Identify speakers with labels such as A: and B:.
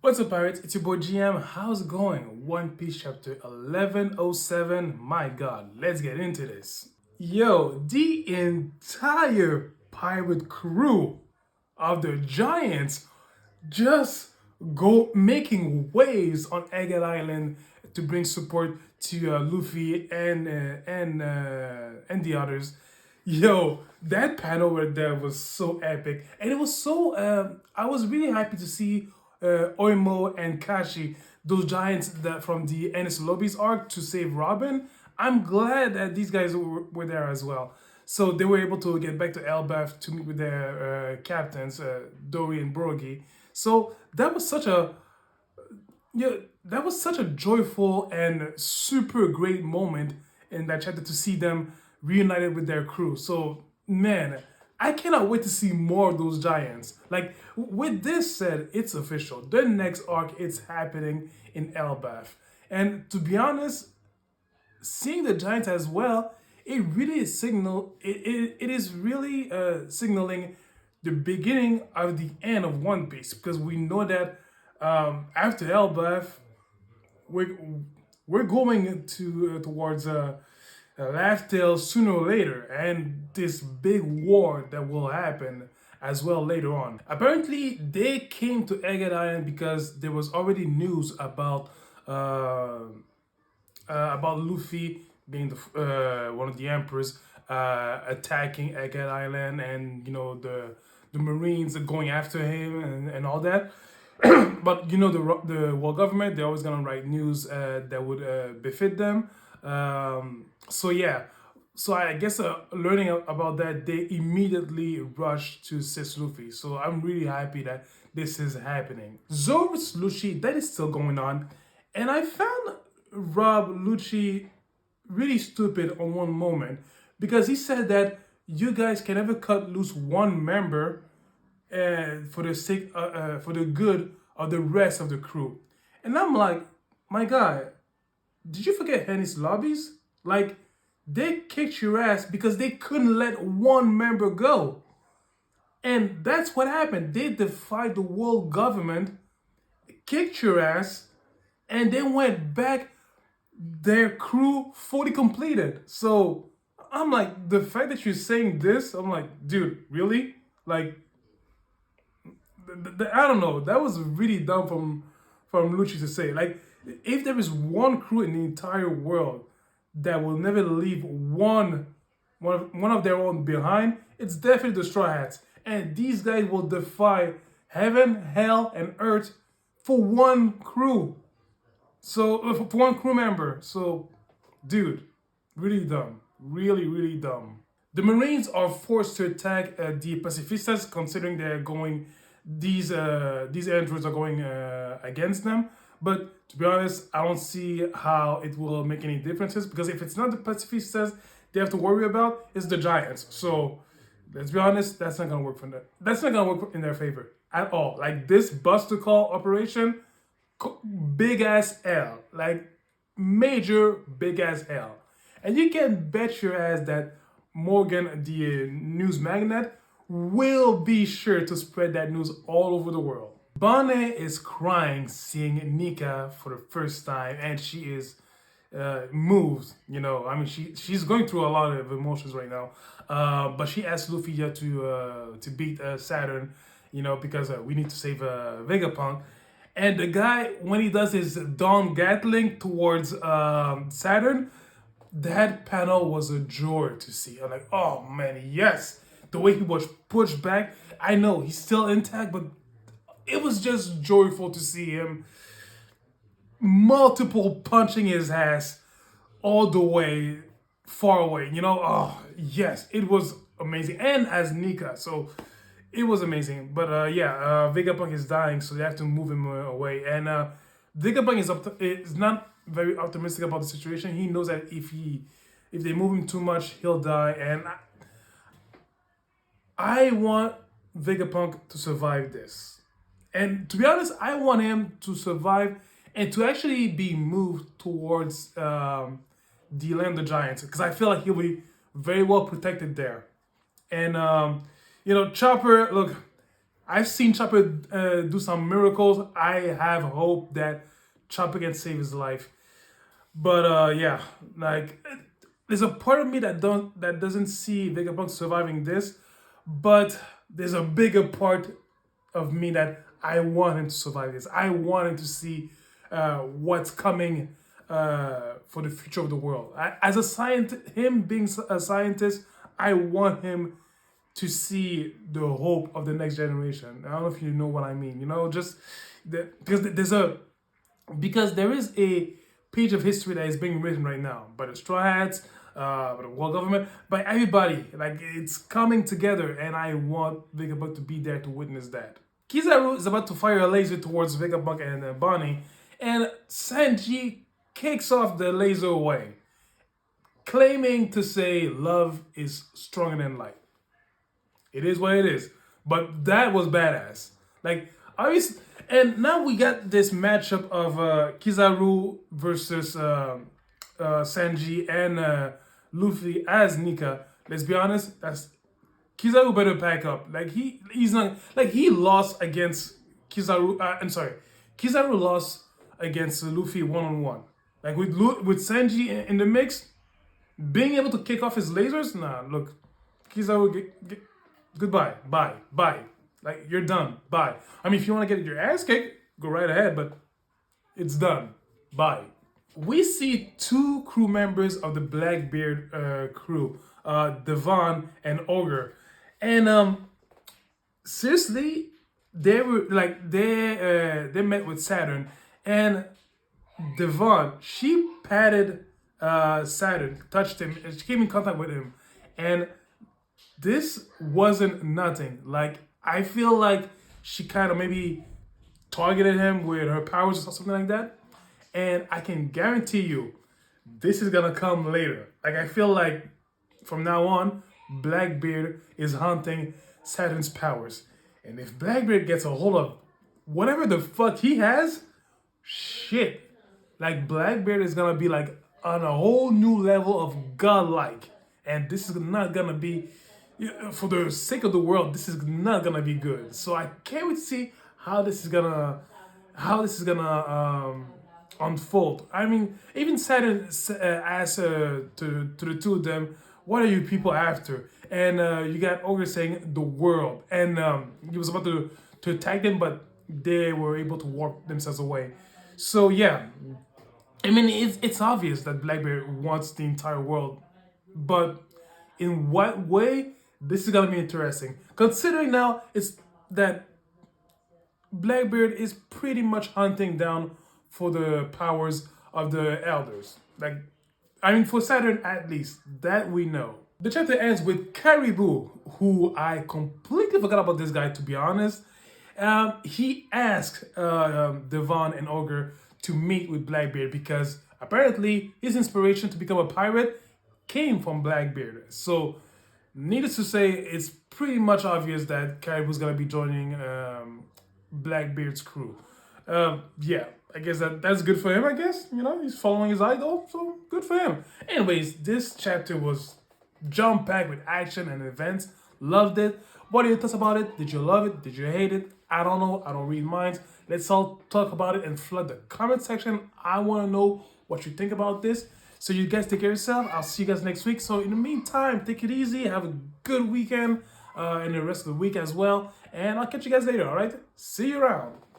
A: What's up, pirates? It's your boy GM. How's it going? One Piece chapter 1107. My god, let's get into this. Yo, the entire pirate crew of the Giants just go making waves on Egghead Island to bring support to Luffy and the others. Yo, that panel right there was so epic, and it was so. I was really happy to see Oimo and Kashi, those giants that from the Ennis Lobbies arc to save Robin. I'm glad that these guys were there as well. So they were able to get back to Elbaf to meet with their captains, Dory and Brogy. So that was such a that was such a joyful and super great moment in that chapter to see them reunited with their crew. So man, I cannot wait to see more of those giants. Like with this said, it's official. The next arc it's happening in Elbaf. And to be honest, seeing the giants as well, it really is it is really signaling the beginning of the end of One Piece, because we know that after Elbaf, we're we're going to towards Laugh Tale sooner or later, and this big war that will happen as well later on. Apparently, they came to Egghead Island because there was already news about Luffy being the one of the emperors attacking Egghead Island, and the Marines are going after him and all that. But the world government, they're always gonna write news that would befit them. So yeah, so I guess learning about that, they immediately rushed to assist Luffy. So I'm really happy that this is happening. Zoro vs. Lucci, that is still going on, and I found Rob Lucci really stupid on one moment, because he said that you guys can never cut loose one member for the sake for the good of the rest of the crew. And I'm like, my guy, did you forget Henny's lobbies? Like, they kicked your ass because they couldn't let one member go. And that's what happened. They defied the world government, kicked your ass, and then went back their crew fully completed. So I'm like, the fact that you're saying this, I'm like, dude, really? Like, I don't know. That was really dumb from Lucci to say. Like, if there is one crew in the entire world that will never leave one of their own behind, it's definitely the Straw Hats. And these guys will defy heaven, hell, and earth for one crew. So for one crew member. So, dude, really dumb. Really, really dumb. The Marines are forced to attack the Pacifistas, considering they're going. These androids are going against them. But to be honest, I don't see how it will make any differences, because if it's not the Pacifistas they have to worry about, it's the Giants. So let's be honest, that's not gonna work for them. That's not gonna work in their favor at all. Like, this Buster Call operation, big ass L, like major big ass L, and you can bet your ass that Morgan, the news magnate, will be sure to spread that news all over the world. Bonnet is crying seeing Nika for the first time, and she is moved. I mean, she's going through a lot of emotions right now. But she asked Luffy to beat Saturn, because we need to save Vegapunk. And the guy, when he does his Dawn Gatling towards Saturn, that panel was a joy to see. I'm like, oh man, yes. The way he was pushed back, I know he's still intact, but it was just joyful to see him multiple punching his ass all the way far away. Oh yes, it was amazing. And as Nika, so it was amazing. But Vegapunk is dying, so they have to move him away. And Vegapunk is not very optimistic about the situation. He knows that if they move him too much, he'll die. And I want Vegapunk to survive this. And to be honest, I want him to survive and to actually be moved towards the Land of the Giants, because I feel like he'll be very well protected there. And Chopper, look, I've seen Chopper do some miracles. I have hope that Chopper can save his life. But yeah, like there's a part of me that doesn't see Vegapunk surviving this, but there's a bigger part of me that I want him to survive this. I want him to see what's coming for the future of the world. As a scientist, him being a scientist, I want him to see the hope of the next generation. I don't know if you know what I mean. You know, just because there is a page of history that is being written right now by the Straw Hats, by the world government, by everybody. Like it's coming together, and I want Vegapunk to be there to witness that. Kizaru is about to fire a laser towards Vegapunk and Bonnie, and Sanji kicks off the laser away, claiming to say love is stronger than light. It is what it is, but that was badass. Like obviously, and now we got this matchup of Kizaru versus Sanji and Luffy as Nika. Let's be honest, that's Kizaru better pack up. Like he's not like he lost against Kizaru. I'm sorry, Kizaru lost against Luffy 1-on-1. Like with Sanji in the mix, being able to kick off his lasers. Nah, look, Kizaru, goodbye, bye. Like you're done. Bye. I mean, if you want to get your ass kicked, go right ahead. But it's done. Bye. We see two crew members of the Blackbeard crew, Devon and Ogre. And seriously, they were like they met with Saturn, and Devon, she patted Saturn, touched him, and she came in contact with him, and this wasn't nothing. Like I feel like she kind of maybe targeted him with her powers or something like that, and I can guarantee you, this is gonna come later. Like I feel like from now on, Blackbeard is hunting Saturn's powers. And if Blackbeard gets a hold of whatever the fuck he has, shit. Like Blackbeard is gonna be like on a whole new level of godlike. And this is not gonna be, for the sake of the world, this is not gonna be good. So I can't wait to see how this is gonna unfold. I mean, even Saturn asked to the two of them, what are you people after? And you got Ogre saying the world. And he was about to attack them, but they were able to warp themselves away. So yeah, I mean, it's obvious that Blackbeard wants the entire world. But in what way? This is gonna be interesting. Considering now it's that Blackbeard is pretty much hunting down for the powers of the elders. Like, I mean, for Saturn at least, that we know. The chapter ends with Caribou, who I completely forgot about this guy, to be honest. He asked Devon and Ogre to meet with Blackbeard because apparently his inspiration to become a pirate came from Blackbeard. So, needless to say, it's pretty much obvious that Caribou's gonna be joining Blackbeard's crew. Yeah, I guess that's good for him, I guess. You know, he's following his idol, so good for him. Anyways, this chapter was jam-packed with action and events. Loved it. What are your thoughts about it? Did you love it? Did you hate it? I don't know. I don't read minds. Let's all talk about it and flood the comment section. I want to know what you think about this. So you guys take care of yourself. I'll see you guys next week. So in the meantime, take it easy. Have a good weekend and the rest of the week as well. And I'll catch you guys later, all right? See you around.